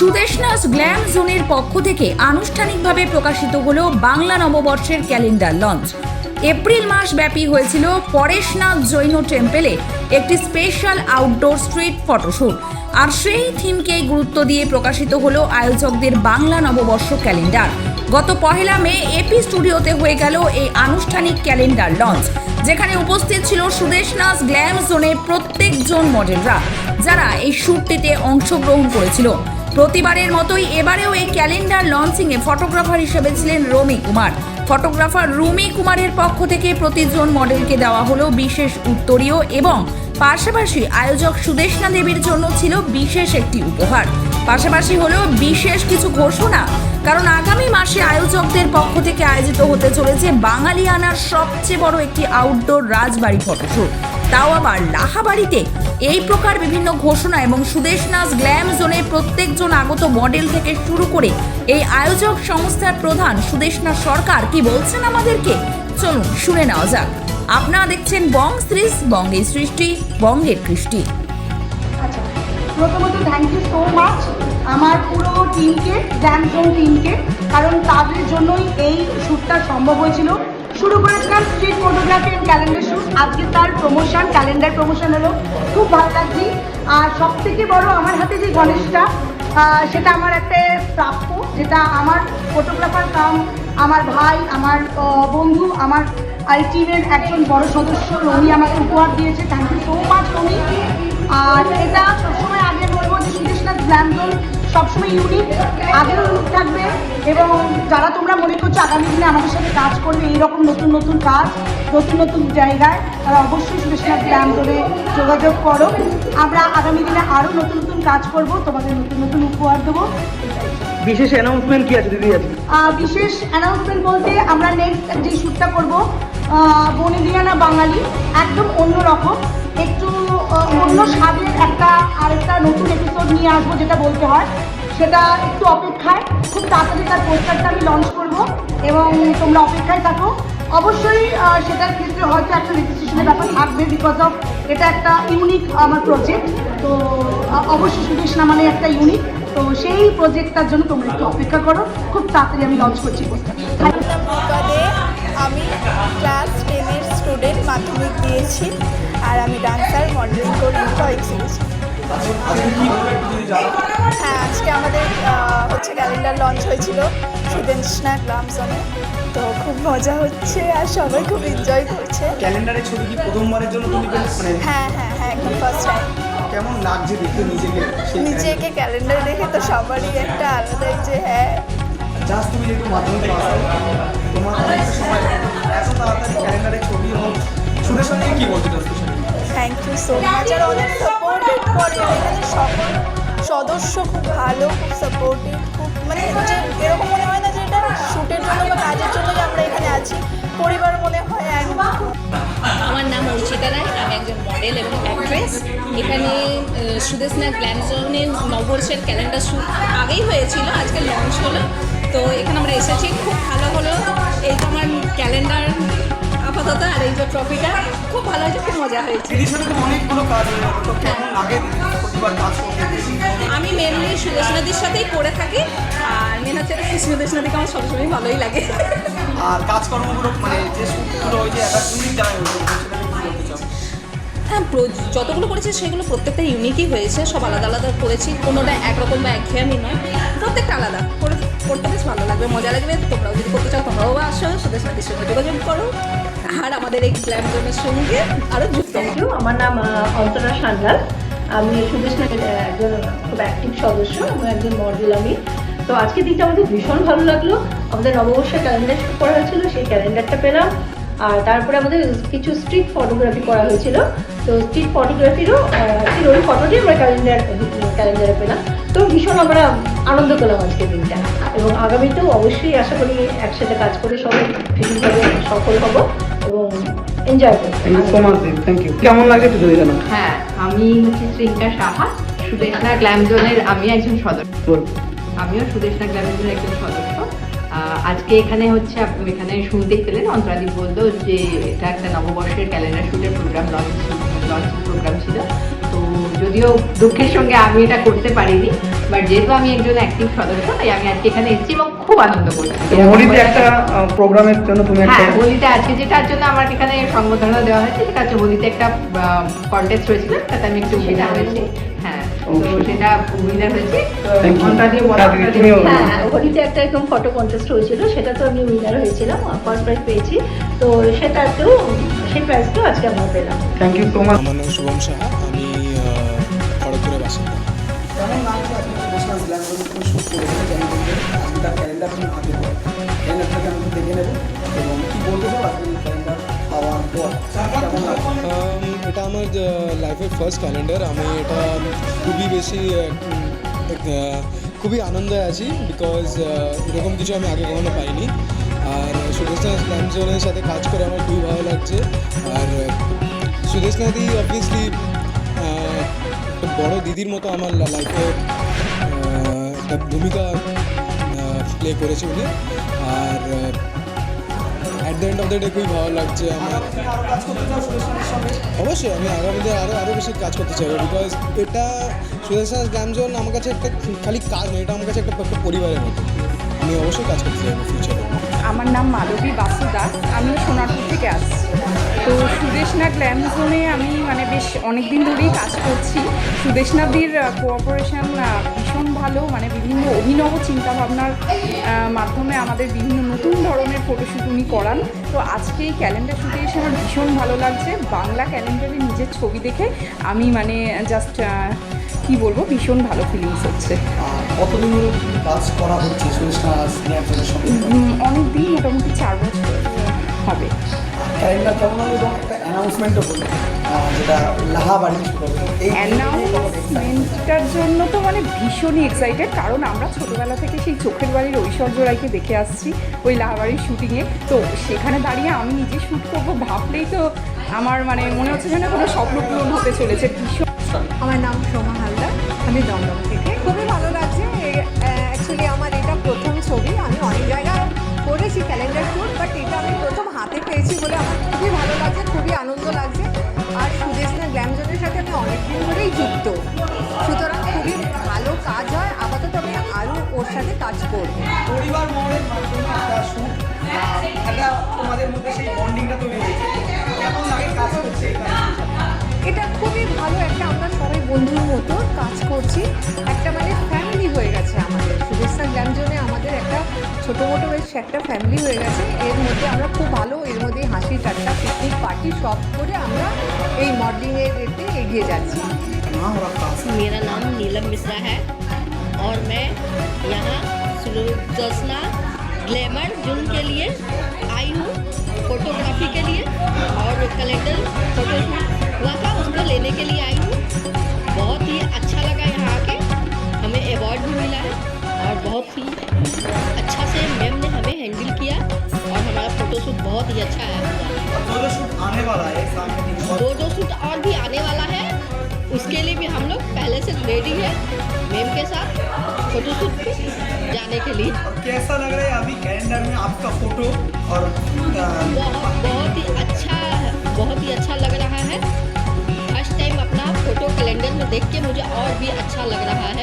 সুদেশনাস glam জোনের পক্ষ থেকে আনুষ্ঠানিকভাবে প্রকাশিত হলো বাংলা নববর্ষের ক্যালেন্ডার লঞ্চ। এপ্রিল মাস ব্যাপী হয়েছিল পরেশনাথ জৈন টেম্পলে একটি স্পেশাল আউটডোর স্ট্রিট ফটোশুট, আর সেই থিমকেই গুরুত্ব দিয়ে প্রকাশিত হলো আয়োজকদের বাংলা নববর্ষ ক্যালেন্ডার। গত 1 মে এপি স্টুডিওতে হয়ে গেল এই আনুষ্ঠানিক ক্যালেন্ডার লঞ্চ, যেখানে উপস্থিত ছিল সুদেশনাস গ্ল্যাম জোনের প্রত্যেকজন মডেলরা, যারা এই শ্যুটটিতে অংশগ্রহণ করেছিল। প্রতিবারের মতোই এবারেও এই ক্যালেন্ডার লঞ্চিংয়ে ফটোগ্রাফার হিসেবে ছিলেন রমি কুমার। ফটোগ্রাফার রমি কুমারের পক্ষ থেকে প্রতিজন মডেলকে দেওয়া হলো বিশেষ উত্তরীয়, এবং পাশাপাশি আয়োজক সুদেশনা দেবীর জন্য ছিল বিশেষ একটি উপহার। পাশাপাশি হলো বিশেষ কিছু ঘোষণা, কারণ আগামী মাসে আয়োজকদের পক্ষ থেকে আয়োজিত হতে চলেছে বাঙালিয়ানার সবচেয়ে বড় একটি আউটডোর রাজবাড়ি ফটোশুট, তাও আবার লাহাবাড়িতে। এই প্রকার বিভিন্ন ঘোষণা এবং সুদেশনাস গ্ল্যাম জোনের প্রত্যেকজন আগত মডেল থেকে শুরু করে এই আয়োজক সংস্থার প্রধান সুদেশনা সরকার কি বলছেন আমাদেরকে, চলুন শুনে নেওয়া যাক। আপনারা দেখছেন বং সিরিজ, বঙ্গের সৃষ্টি, বঙ্গের কৃষ্টি। আচ্ছা, প্রথমত থ্যাংক ইউ সো মাচ আমার পুরো টিমকে, গ্ল্যাম জোন টিমকে, কারণ তাদের জন্যই এই শ্যুটটা সম্ভব হয়েছিল। শুরু করেছিলাম street photography and calendar shoot, আজকে তার প্রমোশন, ক্যালেন্ডার প্রমোশন হলো, খুব ভালো লাগছে। আর সব থেকে বড়, আমার হাতে যে গণেশটা, সেটা আমার একটা প্রাপ্য, যেটা আমার ফটোগ্রাফার কাম আমার ভাই, আমার বন্ধু, আমার এই টিমের একজন বড় সদস্য রমি আমাকে উপহার দিয়েছে। Thank you so much Romi. আর এটা সবসময় আগে বলবো যে সুদেশনাস গ্ল্যাম জোন সবসময় ইউনিক, আগেও ইউনিক থাকবে, এবং যারা তোমরা মনে করছো আগামী দিনে আমাদের সাথে কাজ করবে এইরকম নতুন নতুন কাজ, নতুন নতুন জায়গায়, তারা অবশ্যই সুদেশনাস গ্ল্যাম জোনে যোগাযোগ করো। আমরা আগামী দিনে আরও নতুন নতুন কাজ করব, তোমাদের নতুন নতুন উপহার দেবো। বিশেষ অ্যানাউন্সমেন্ট কি আছে দিদি? বিশেষ অ্যানাউন্সমেন্ট বলতে আমরা নেক্সট যে শ্যুটটা করবো বনেদিয়ানা বাঙালি, একদম অন্য রকম, একটু অন্য স্বাদের আরেকটা নতুন এপিসোড নিয়ে আসবো, যেটা বলতে হয় সেটা একটু অপেক্ষায়। খুব তাড়াতাড়ি তার পোস্টারটা আমি লঞ্চ করবো, এবং তোমরা অপেক্ষায় থাকো। অবশ্যই সেটার ক্ষেত্রে হয়তো একটা রেজিস্ট্রেশনের ব্যাপার থাকবে, বিকজ অফ এটা একটা ইউনিক আমার প্রজেক্ট। তো অবশ্যই সুদেশনা মানে একটা ইউনিক, তো সেই প্রজেক্টটার জন্য তোমরা একটু অপেক্ষা করো, খুব তাড়াতাড়ি আমি লঞ্চ করছি পোস্টার। আমি ক্লাস 10-এর স্টুডেন্ট, মাধ্যমিক দিয়েছি, আর আমি ডান্সার, মডেলিং করি, এক্সিবিশন। হ্যাঁ, আজকে আমাদের হচ্ছে ক্যালেন্ডার লঞ্চ হয়েছিল সুদেশনা গ্ল্যাম জোনে, তো খুব মজা হচ্ছে আর সবাই খুব এনজয় করছে। ক্যালেন্ডারের ছবি কি প্রথমবার জন্য তুমি হ্যাঁ, একদম ফার্স্ট টাইম। কেমন লাগছে দেখতে নিজেকে ক্যালেন্ডার দেখে? তো সবারই একটা আলাদা, যে হ্যাঁ জাস্ট তুমি একটু মাধ্যমিক পাস, তোমার অনেকটা সময় এত তাড়াতাড়ি ক্যালেন্ডারের ছবি এবং সুদেশনা নিয়ে কি বলতে চাচ্ছ? Thank you so much. আর অনেক সাপোর্টেড করে এখানে সকল সদস্য, খুব ভালো, খুব সাপোর্টিভ, খুব মানে যে এরকম মনে হয় না যে এটা শ্যুটের জন্য বা কাজের জন্য যে আমরা এখানে আছি, পরিবার মনে হয় একদম। আমার নাম অর্চিতা রায়, আমি একজন মডেল এবং অ্যাক্ট্রেস। এখানে সুদেশনা গ্ল্যাম জোনের নববর্ষের ক্যালেন্ডার শ্যুট আগেই হয়েছিল, আজকে লঞ্চ হলো, তো এখানে আমরা এসেছি, খুব ভালো হলো। এই তো আমার ক্যালেন্ডার আপাতত, আর এই যে ট্রফিটা খুব ভালো হয়েছে, খুব মজা হয়েছে। অনেকগুলো কাজ আগে প্রতিবার কাজ করতে আমি মেনলি সুদেশনাদির সাথেই করে থাকি, আর মেন হচ্ছে সুদেশনাদিকে আমার সবসময় ভালোই লাগে। আর কাজকর্মগুলো মানে যে শ্যুটগুলো হয়েছে একটা ইউনিক জায়গায় হয়েছে, হ্যাঁ, যতগুলো করেছি সেগুলো প্রত্যেকটা ইউনিকই হয়েছে, সব আলাদা আলাদা করেছি, কোনোটা একরকম বা একঘেয়েমি নয়, প্রত্যেকটা আলাদা করতে বেশ ভালো লাগবে, মজা লাগবে। তোমরাও যদি করতে চাও তোমরাও আসো, সুদেশনাদির সঙ্গে যোগাযোগ করো, আর আমাদের এই গ্ল্যাম জোনের সঙ্গে আরও যুক্ত হও। আমার নাম অন্তরা সান্যাল, আমি সুদেশনার একজন খুব অ্যাক্টিভ সদস্য এবং একজন মডেল আমি। তো আজকে দিনটা আমাদের ভীষণ ভালো লাগলো। আমাদের নববর্ষের ক্যালেন্ডার শুট করা হয়েছিল, সেই ক্যালেন্ডারটা পেলাম, আর তারপরে আমাদের কিছু স্ট্রিট ফটোগ্রাফি করা হয়েছিল। তো স্ট্রিট ফটোগ্রাফিরও ওই ফটোটি আমরা ক্যালেন্ডারে পেলাম। তো ভীষণ আমরা আনন্দ পেলাম আজকের দিনটা, এবং আগামীতেও অবশ্যই আশা করি একসাথে কাজ করে সবাই ভীষণভাবে সফল হব এবং এনজয় করবো। Thank you. কেমন লাগে একটু যদি জানো? হ্যাঁ, আমি হচ্ছে শ্রীঙ্কা সাহা, সুদেশনা গ্ল্যাম জোনের আমি একজন সদস্য। আমিও সুদেশনা গ্ল্যাম জোনের একজন সদস্য। আজকে এখানে হচ্ছে এখানে শুনতেই পেলেন, অন্তরাদীপ বললো যে এটা একটা নববর্ষের ক্যালেন্ডার শ্যুটের প্রোগ্রাম লঞ্চিং প্রোগ্রাম ছিল। তো যদিও দুঃখের সঙ্গে আমি এটা করতে পারিনি, বাট যেহেতু আমি একজন অ্যাক্টিভ সদস্য তাই আমি আজকে এখানে এসেছি এবং খুব আনন্দ করছি। তো হোলিতে একটা প্রোগ্রামের জন্য তুমি একটা হ্যাঁ, হোলিতে আজকে যেটার জন্য আমার এখানে সংবর্ধনা দেওয়া হয়েছে সেটা হচ্ছে হোলিতে একটা কন্টেস্ট হয়েছিল, তাতে আমি একটু উইনার হয়েছি। হ্যাঁ, তো সেটা উইনার হয়েছি। Thank you. ঘন্টা দিয়ে বলা দিদি, তুমিও বলো। হ্যাঁ, হোলিতে একটা এরকম ফটো কন্টেস্ট হয়েছিল, সেটা তো আমি উইনার হয়েছিলাম, ফার্স্ট প্রাইজ পেয়েছি। তো সেটাতেও সেই প্রাইজটাও আজকে আমরা পেলাম। Thank you so much. আমার নাম শুভম সাহা, আমি খড়গপুরের বাসিন্দা। কেমন লাগছে আপনি সুদেশনা গ্ল্যামজনে তুমি শুট করেছেন জন্মদিনের আজকে তার ক্যালেন্ডার তুমি হাতে পাও, ক্যালেন্ডারটাকে আমি দেখে নেবো এবং কি বলতে চাও আজকে ক্যালেন্ডার পাওয়ার পর কেমন লাগছে? এটা আমার লাইফের ফার্স্ট ক্যালেন্ডার। আমি এটা খুবই আনন্দে আছি, বিকজ এরকম কিছু আমি আগে কখনো পাইনি। আর সুদেশনা গ্ল্যামজনের সাথে কাজ করে আমার খুবই ভালো লাগছে। আর সুদেশনাদি অবভিয়াসলি একটা বড় দিদির মতো আমার লাইফে একটা ভূমিকা প্লে করেছে উনি। আর at the end of the day খুবই ভালো লাগছে আমার। আরো কাজ করতে চাও সুদেশনার সঙ্গে? অবশ্যই আমি আগামীতে আরও বেশি কাজ করতে চাইবো, বিকজ এটা সুদেশনা গ্ল্যামজন আমার কাছে একটা খালি কাজ নয়, এটা আমার কাছে একটা পরিবারের মতো। আমি অবশ্যই কাজ করতে চাইবো ফিউচারে। আমার নাম মাধবী বাসু দাস, আমি সোনারপুর থেকে আসছি। তো সুদেশনা গ্ল্যামজোনে আমি মানে বেশ অনেক দিন ধরেই কাজ করছি। সুদেশনাদির কোঅপারেশন ভীষণ ভালো, মানে বিভিন্ন অভিনব চিন্তাভাবনার মাধ্যমে আমাদের বিভিন্ন নতুন ধরনের ফটোশ্যুট উনি করান। তো আজকে এই ক্যালেন্ডার শুটে এসে আমার ভীষণ ভালো লাগছে। বাংলা ক্যালেন্ডারে নিজের ছবি দেখে আমি মানে জাস্ট কী বলবো, ভীষণ ভালো ফিলিংস হচ্ছে। কতদিন হলো কাজ করা হচ্ছে সুদেশনা গ্ল্যামজনের সঙ্গে? অনেক দিন, মোটামুটি 4 বছর হবে। ক্যালেন্ডার কেমন হলো এবং একটা অ্যানাউন্সমেন্টও হলো যেটা লাহাবাড়ি শুরু হবে, এই অ্যানাউন্সমেন্টটার জন্য তো মানে ভীষণই এক্সাইটেড, কারণ আমরা ছোটোবেলা থেকে সেই চোখের বাড়ির ঐশ্বর্য রায়কে দেখে আসছি ওই লাহাবাড়ির শুটিংয়ে। তো সেখানে দাঁড়িয়ে আমি নিজে শ্যুট করবো ভাবলেই তো আমার মানে মনে হচ্ছে যেন কোনো স্বপ্ন পূরণ হতে চলেছে। ভীষণ। আমার নাম সোমা হালদার, আমি দমদম থেকে। খুবই ভালো লাগছে। অ্যাকচুয়ালি আমার এটা প্রথম ছবি। আমি অনেক জায়গায় করেছি ক্যালেন্ডার শ্যুট, বাট এটা আমি প্রথম হাতে পেয়েছি বলে আমার খুবই ভালো লাগছে, খুবই আনন্দ লাগছে। আর সুদেশনা গ্ল্যামজনের সাথে আমি অনেক দিন ধরেই যুক্ত, সুতরাং খুবই ভালো কাজ হয়। আপাতত আমি আরও ওর সাথে কাজ করব। পরিবার মহলের মাধ্যমে একটা শুট, একটা তোমাদের মধ্যে সেই বন্ডিংটা তৈরি হয়েছে, কেমন লাগে কাজ করছে এখানে? এটা খুবই ভালো, একটা আমরা সবাই বন্ধুর মতো কাজ করছি, একটা মানে ফ্যামিলি হয়ে গেছে আমাদের। সুদেশনা গ্ল্যামজনে আমাদের একটা ছোটো মোটো বেশ একটা ফ্যামিলি হয়ে গেছে। এর মধ্যে আমরা খুব ভালো, এর মধ্যে হাসি ঠাট্টা পিকনিক পার্টি সব করে আমরা এই মডেলিংয়ের এতে এগিয়ে যাচ্ছি। मेरा नाम नीलम मिश्रा है और मैं यहाँ सुदेशना ग्लैमर जून के लिए आई हूँ फोटोग्राफी के लिए, और कैलेंडर फोटोशूट हुआ था उसको लेने के लिए आई हूँ। बहुत ही अच्छा लगा यहाँ आके, हमें अवार्ड भी मिला है और बहुत ही अच्छा से मैम ने हमें हैंडल किया और हमारा फोटोशूट बहुत ही अच्छा है। फोटोशूट आने वाला है सामने 2 शूट और भी आने वाला है, उसके लिए भी हम लोग पहले से रेडी है मैम के साथ फोटोशूट पे जाने के लिए। और कैसा लग रहा है अभी कैलेंडर में आपका फोटो? और बहुत ही अच्छा लग रहा है। फर्स्ट टाइम अपना फोटो कैलेंडर में देख के मुझे और भी अच्छा लग रहा है।